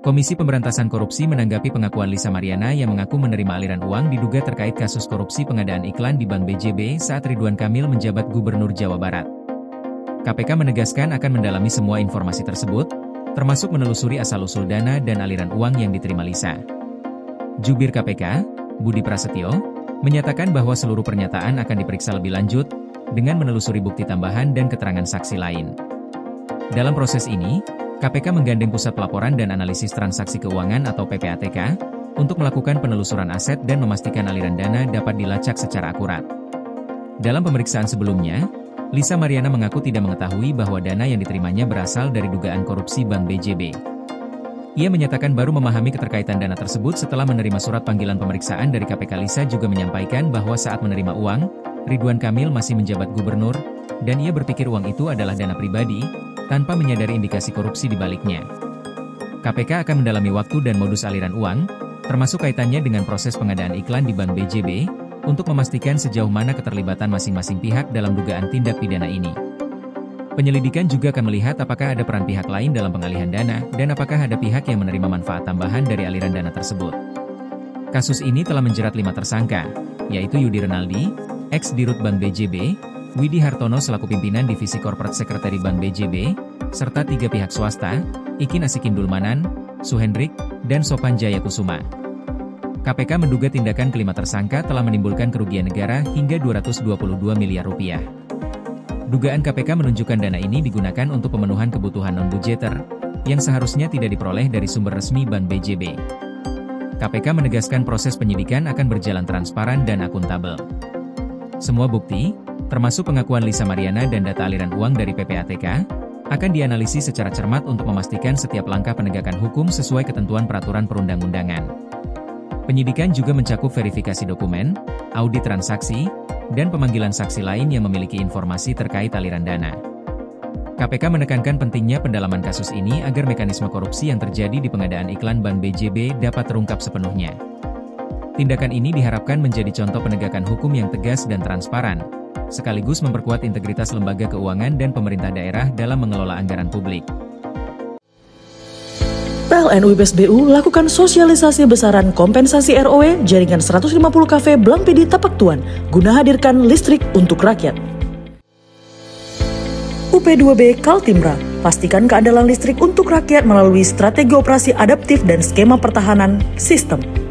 Komisi Pemberantasan Korupsi menanggapi pengakuan Lisa Mariana yang mengaku menerima aliran uang diduga terkait kasus korupsi pengadaan iklan di Bank BJB saat Ridwan Kamil menjabat Gubernur Jawa Barat. KPK menegaskan akan mendalami semua informasi tersebut, termasuk menelusuri asal-usul dana dan aliran uang yang diterima Lisa. Jubir KPK, Budi Prasetyo, menyatakan bahwa seluruh pernyataan akan diperiksa lebih lanjut, dengan menelusuri bukti tambahan dan keterangan saksi lain. Dalam proses ini, KPK menggandeng Pusat Pelaporan dan Analisis Transaksi Keuangan atau PPATK, untuk melakukan penelusuran aset dan memastikan aliran dana dapat dilacak secara akurat. Dalam pemeriksaan sebelumnya, Lisa Mariana mengaku tidak mengetahui bahwa dana yang diterimanya berasal dari dugaan korupsi Bank BJB. Ia menyatakan baru memahami keterkaitan dana tersebut setelah menerima surat panggilan pemeriksaan dari KPK. Lisa juga menyampaikan bahwa saat menerima uang, Ridwan Kamil masih menjabat gubernur, dan ia berpikir uang itu adalah dana pribadi, tanpa menyadari indikasi korupsi di baliknya. KPK akan mendalami waktu dan modus aliran uang, termasuk kaitannya dengan proses pengadaan iklan di Bank BJB, untuk memastikan sejauh mana keterlibatan masing-masing pihak dalam dugaan tindak pidana ini. Penyelidikan juga akan melihat apakah ada peran pihak lain dalam pengalihan dana, dan apakah ada pihak yang menerima manfaat tambahan dari aliran dana tersebut. Kasus ini telah menjerat 5 tersangka, yaitu Yudi Renaldi, ex-dirut Bank BJB, Widi Hartono selaku pimpinan Divisi Corporate Secretary Bank BJB, serta 3 pihak swasta, Ikin Asikin Dulmanan, Suhendrik, dan Sopan Jaya Kusuma. KPK menduga tindakan kelima tersangka telah menimbulkan kerugian negara hingga 222 miliar rupiah. Dugaan KPK menunjukkan dana ini digunakan untuk pemenuhan kebutuhan non-budgeter, yang seharusnya tidak diperoleh dari sumber resmi Bank BJB. KPK menegaskan proses penyidikan akan berjalan transparan dan akuntabel. Semua bukti, termasuk pengakuan Lisa Mariana dan data aliran uang dari PPATK, akan dianalisis secara cermat untuk memastikan setiap langkah penegakan hukum sesuai ketentuan peraturan perundang-undangan. Penyidikan juga mencakup verifikasi dokumen, audit transaksi, dan pemanggilan saksi lain yang memiliki informasi terkait aliran dana. KPK menekankan pentingnya pendalaman kasus ini agar mekanisme korupsi yang terjadi di pengadaan iklan Bank BJB dapat terungkap sepenuhnya. Tindakan ini diharapkan menjadi contoh penegakan hukum yang tegas dan transparan, sekaligus memperkuat integritas lembaga keuangan dan pemerintah daerah dalam mengelola anggaran publik. PLN UIPSBU lakukan sosialisasi besaran kompensasi ROW jaringan 150 kafe Blang PD Tapak Tuan guna hadirkan listrik untuk rakyat. UP2B Kaltimra, pastikan keandalan listrik untuk rakyat melalui strategi operasi adaptif dan skema pertahanan sistem.